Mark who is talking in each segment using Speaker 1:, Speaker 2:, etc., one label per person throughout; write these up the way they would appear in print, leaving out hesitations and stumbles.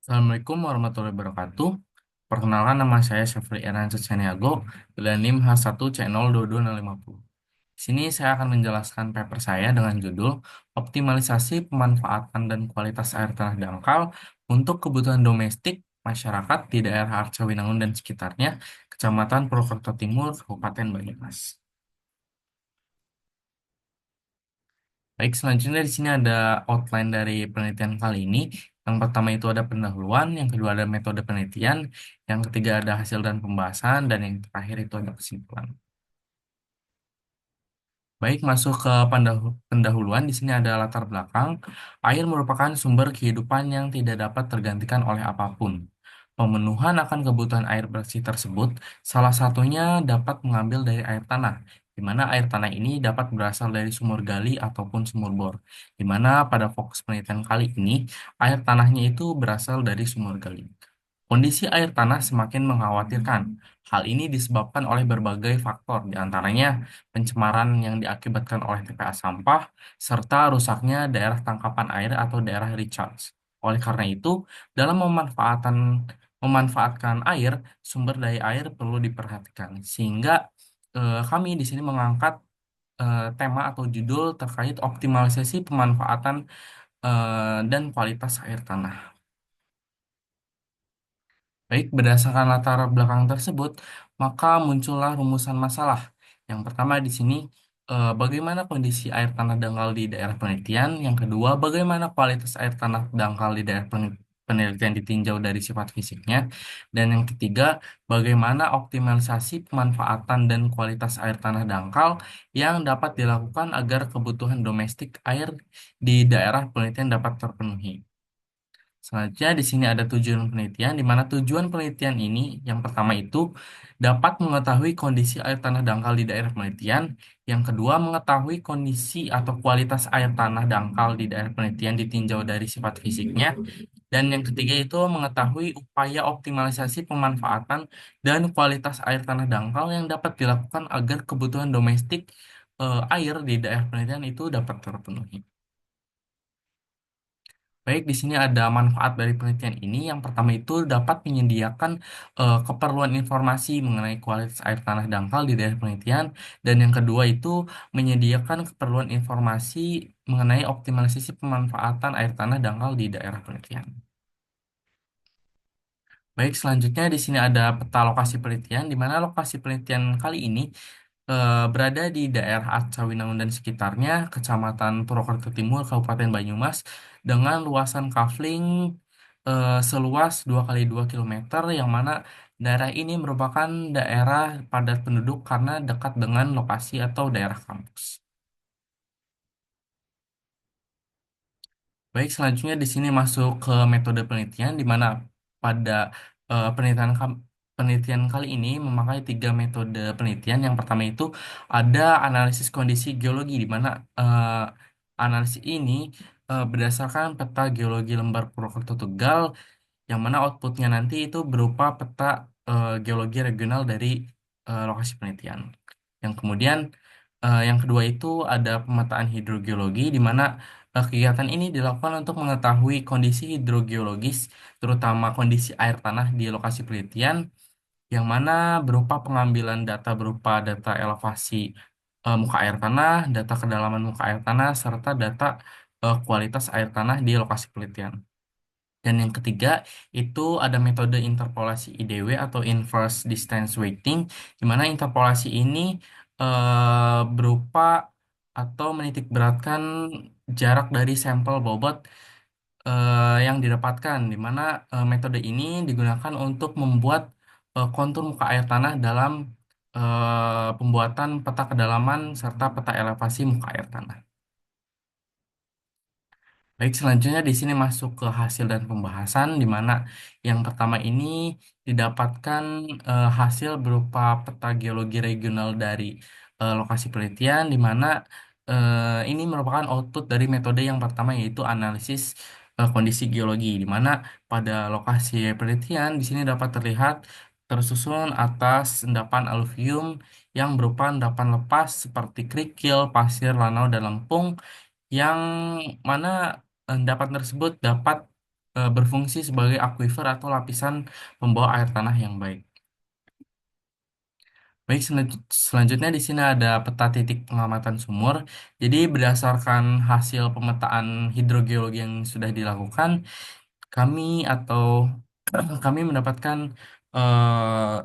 Speaker 1: Assalamualaikum warahmatullahi wabarakatuh. Perkenalkan nama saya Syafri Eran Ceceniago dengan NIM H1C022050. Di sini saya akan menjelaskan paper saya dengan judul Optimalisasi Pemanfaatan dan Kualitas Air Tanah Dangkal untuk Kebutuhan Domestik Masyarakat di daerah Arcawinangun dan sekitarnya, Kecamatan Purwokerto Timur, Kabupaten Banyumas. Baik, selanjutnya di sini ada outline dari penelitian kali ini. Yang pertama itu ada pendahuluan, yang kedua ada metode penelitian, yang ketiga ada hasil dan pembahasan, dan yang terakhir itu ada kesimpulan. Baik, masuk ke pendahuluan, di sini ada latar belakang. Air merupakan sumber kehidupan yang tidak dapat tergantikan oleh apapun. Pemenuhan akan kebutuhan air bersih tersebut, salah satunya dapat mengambil dari air tanah, di mana air tanah ini dapat berasal dari sumur gali ataupun sumur bor, di mana pada fokus penelitian kali ini, air tanahnya itu berasal dari sumur gali. Kondisi air tanah semakin mengkhawatirkan. Hal ini disebabkan oleh berbagai faktor, di antaranya pencemaran yang diakibatkan oleh TPA sampah, serta rusaknya daerah tangkapan air atau daerah recharge. Oleh karena itu, dalam memanfaatkan air, sumber daya air perlu diperhatikan. Sehingga kami di sini mengangkat tema atau judul terkait optimalisasi pemanfaatan dan kualitas air tanah. Baik, berdasarkan latar belakang tersebut, maka muncullah rumusan masalah. Yang pertama di sini, bagaimana kondisi air tanah dangkal di daerah penelitian. Yang kedua, bagaimana kualitas air tanah dangkal di daerah penelitian ditinjau dari sifat fisiknya. Dan yang ketiga, bagaimana optimalisasi pemanfaatan dan kualitas air tanah dangkal yang dapat dilakukan agar kebutuhan domestik air di daerah penelitian dapat terpenuhi. Selanjutnya di sini ada tujuan penelitian, di mana tujuan penelitian ini yang pertama itu dapat mengetahui kondisi air tanah dangkal di daerah penelitian, yang kedua mengetahui kondisi atau kualitas air tanah dangkal di daerah penelitian ditinjau dari sifat fisiknya, dan yang ketiga itu mengetahui upaya optimalisasi pemanfaatan dan kualitas air tanah dangkal yang dapat dilakukan agar kebutuhan domestik air di daerah penelitian itu dapat terpenuhi. Baik, di sini ada manfaat dari penelitian ini. Yang pertama itu dapat menyediakan keperluan informasi mengenai kualitas air tanah dangkal di daerah penelitian. Dan yang kedua itu menyediakan keperluan informasi mengenai optimalisasi pemanfaatan air tanah dangkal di daerah penelitian. Baik, selanjutnya di sini ada peta lokasi penelitian, di mana lokasi penelitian kali ini berada di daerah Arcawinangun dan sekitarnya, Kecamatan Purwokerto Timur, Kabupaten Banyumas, dengan luasan kafling seluas 2 kali 2 kilometer, yang mana daerah ini merupakan daerah padat penduduk karena dekat dengan lokasi atau daerah kampus. Baik, selanjutnya di sini masuk ke metode penelitian, di mana pada penelitian kali ini memakai tiga metode penelitian. Yang pertama itu ada analisis kondisi geologi, di mana analisis ini berdasarkan peta geologi lembar Purwokerto Tegal, yang mana outputnya nanti itu berupa peta geologi regional dari lokasi penelitian. Yang kemudian yang kedua itu ada pemetaan hidrogeologi, di mana kegiatan ini dilakukan untuk mengetahui kondisi hidrogeologis, terutama kondisi air tanah di lokasi penelitian, yang mana berupa pengambilan data berupa data elevasi muka air tanah, data kedalaman muka air tanah, serta data kualitas air tanah di lokasi penelitian. Dan yang ketiga, itu ada metode interpolasi IDW atau Inverse Distance Weighting, di mana interpolasi ini berupa atau menitik beratkan jarak dari sampel bobot yang didapatkan, di mana metode ini digunakan untuk membuat kontur muka air tanah dalam pembuatan peta kedalaman serta peta elevasi muka air tanah. Baik, selanjutnya di sini masuk ke hasil dan pembahasan, di mana yang pertama ini didapatkan hasil berupa peta geologi regional dari lokasi penelitian, di mana ini merupakan output dari metode yang pertama yaitu analisis kondisi geologi, di mana pada lokasi penelitian di sini dapat terlihat tersusun atas endapan aluvium yang berupa endapan lepas seperti kerikil, pasir, lanau, dan lempung, yang mana endapan tersebut dapat berfungsi sebagai aquifer atau lapisan pembawa air tanah yang baik. Baik, selanjutnya di sini ada peta titik pengamatan sumur. Jadi berdasarkan hasil pemetaan hidrogeologi yang sudah dilakukan, kami atau kami mendapatkan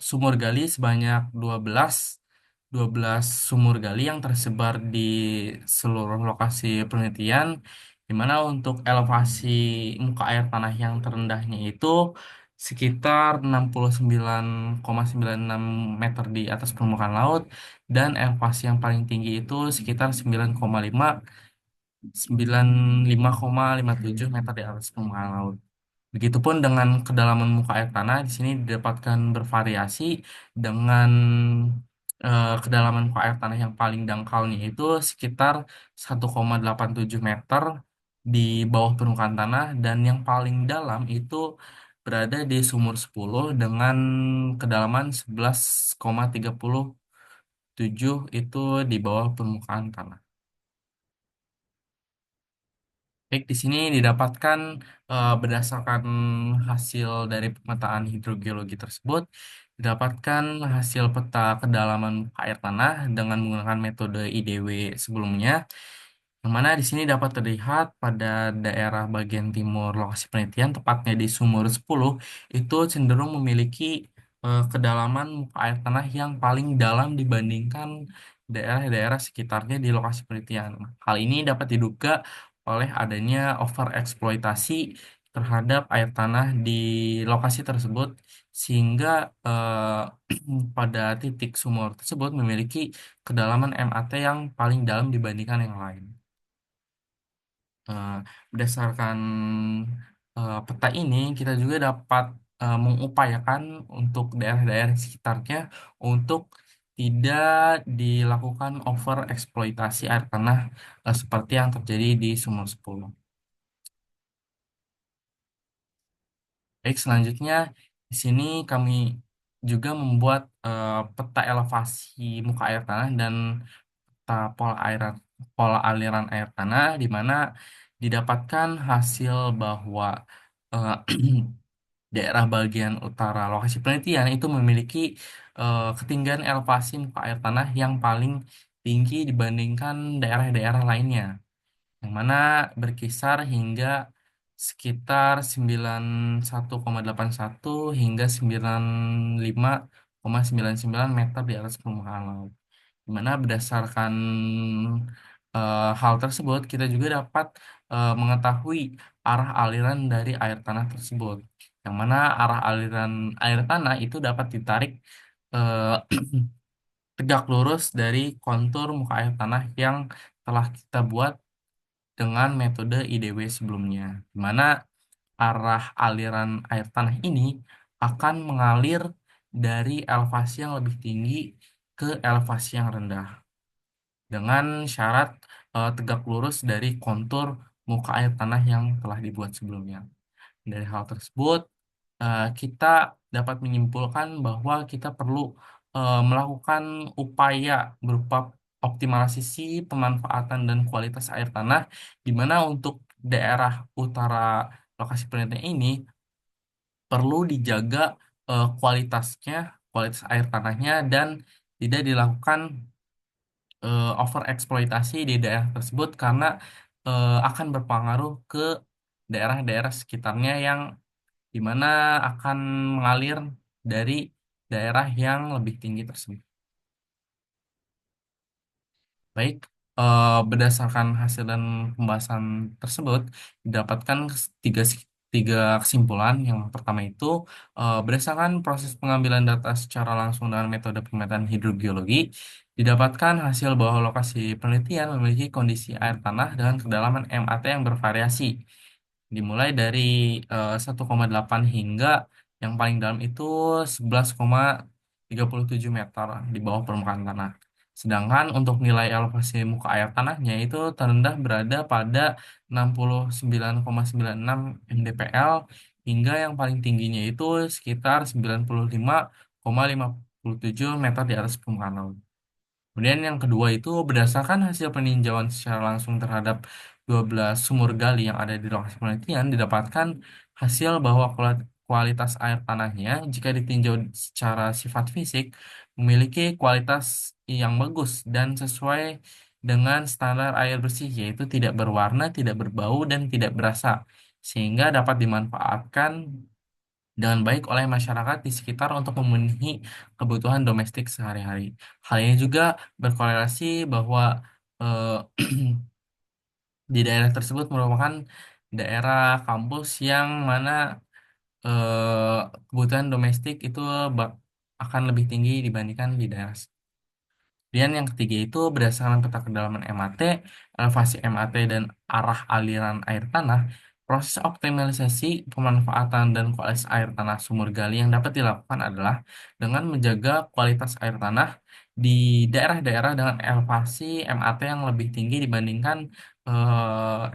Speaker 1: sumur gali sebanyak 12 sumur gali yang tersebar di seluruh lokasi penelitian, di mana untuk elevasi muka air tanah yang terendahnya itu sekitar 69,96 meter di atas permukaan laut, dan elevasi yang paling tinggi itu sekitar 95,57 meter di atas permukaan laut. Begitupun dengan kedalaman muka air tanah, di sini didapatkan bervariasi dengan kedalaman muka air tanah yang paling dangkalnya itu sekitar 1,87 meter di bawah permukaan tanah, dan yang paling dalam itu berada di sumur 10 dengan kedalaman 11,37 itu di bawah permukaan tanah. Baik, di sini didapatkan berdasarkan hasil dari pemetaan hidrogeologi tersebut, didapatkan hasil peta kedalaman air tanah dengan menggunakan metode IDW sebelumnya, yang mana di sini dapat terlihat pada daerah bagian timur lokasi penelitian, tepatnya di Sumur 10, itu cenderung memiliki kedalaman muka air tanah yang paling dalam dibandingkan daerah-daerah sekitarnya di lokasi penelitian. Hal ini dapat diduga oleh adanya overeksploitasi terhadap air tanah di lokasi tersebut, sehingga pada titik sumur tersebut memiliki kedalaman MAT yang paling dalam dibandingkan yang lain. Eh, Berdasarkan peta ini, kita juga dapat mengupayakan untuk daerah-daerah sekitarnya untuk tidak dilakukan over eksploitasi air tanah seperti yang terjadi di Sumur 10. Baik, selanjutnya di sini kami juga membuat peta elevasi muka air tanah dan peta pola aliran air tanah, di mana didapatkan hasil bahwa eh, daerah bagian utara lokasi penelitian itu memiliki ketinggian elevasi muka air tanah yang paling tinggi dibandingkan daerah-daerah lainnya, yang mana berkisar hingga sekitar 91,81 hingga 95,99 meter di atas permukaan laut. Di mana berdasarkan hal tersebut, kita juga dapat mengetahui arah aliran dari air tanah tersebut. Yang mana arah aliran air tanah itu dapat ditarik eh, tegak lurus dari kontur muka air tanah yang telah kita buat dengan metode IDW sebelumnya. Di mana arah aliran air tanah ini akan mengalir dari elevasi yang lebih tinggi ke elevasi yang rendah, dengan syarat tegak lurus dari kontur muka air tanah yang telah dibuat sebelumnya. Dari hal tersebut, kita dapat menyimpulkan bahwa kita perlu melakukan upaya berupa optimalisasi pemanfaatan dan kualitas air tanah, di mana untuk daerah utara lokasi penelitian ini perlu dijaga kualitasnya, kualitas air tanahnya, dan tidak dilakukan over eksploitasi di daerah tersebut, karena akan berpengaruh ke daerah-daerah sekitarnya yang dimana akan mengalir dari daerah yang lebih tinggi tersebut. Baik, berdasarkan hasil dan pembahasan tersebut, didapatkan tiga kesimpulan. Yang pertama itu, berdasarkan proses pengambilan data secara langsung dengan metode pemetaan hidrogeologi, didapatkan hasil bahwa lokasi penelitian memiliki kondisi air tanah dengan kedalaman MAT yang bervariasi, dimulai dari 1,8 hingga yang paling dalam itu 11,37 meter di bawah permukaan tanah. Sedangkan untuk nilai elevasi muka air tanahnya itu terendah berada pada 69,96 mdpl, hingga yang paling tingginya itu sekitar 95,57 meter di atas permukaan laut. Kemudian yang kedua itu berdasarkan hasil peninjauan secara langsung terhadap 12 sumur gali yang ada di lokasi penelitian, didapatkan hasil bahwa kualitas air tanahnya jika ditinjau secara sifat fisik memiliki kualitas yang bagus dan sesuai dengan standar air bersih, yaitu tidak berwarna, tidak berbau, dan tidak berasa, sehingga dapat dimanfaatkan dengan baik oleh masyarakat di sekitar untuk memenuhi kebutuhan domestik sehari-hari. Hal ini juga berkorelasi bahwa eh, di daerah tersebut merupakan daerah kampus yang mana kebutuhan domestik itu akan lebih tinggi dibandingkan di daerah. Kemudian yang ketiga itu berdasarkan peta kedalaman MAT, elevasi MAT dan arah aliran air tanah, proses optimalisasi pemanfaatan dan kualitas air tanah sumur gali yang dapat dilakukan adalah dengan menjaga kualitas air tanah di daerah-daerah dengan elevasi MAT yang lebih tinggi dibandingkan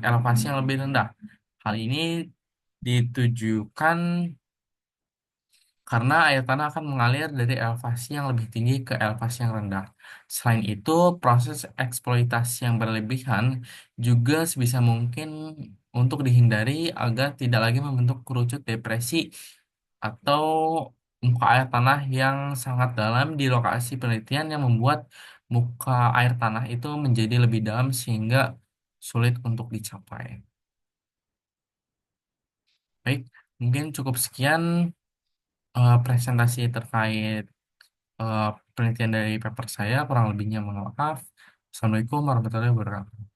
Speaker 1: elevasi yang lebih rendah. Hal ini ditujukan karena air tanah akan mengalir dari elevasi yang lebih tinggi ke elevasi yang rendah. Selain itu, proses eksploitasi yang berlebihan juga sebisa mungkin untuk dihindari agar tidak lagi membentuk kerucut depresi atau muka air tanah yang sangat dalam di lokasi penelitian yang membuat muka air tanah itu menjadi lebih dalam sehingga sulit untuk dicapai. Baik, mungkin cukup sekian presentasi terkait eh, penelitian dari paper saya, kurang lebihnya mohon maaf. Assalamualaikum warahmatullahi wabarakatuh.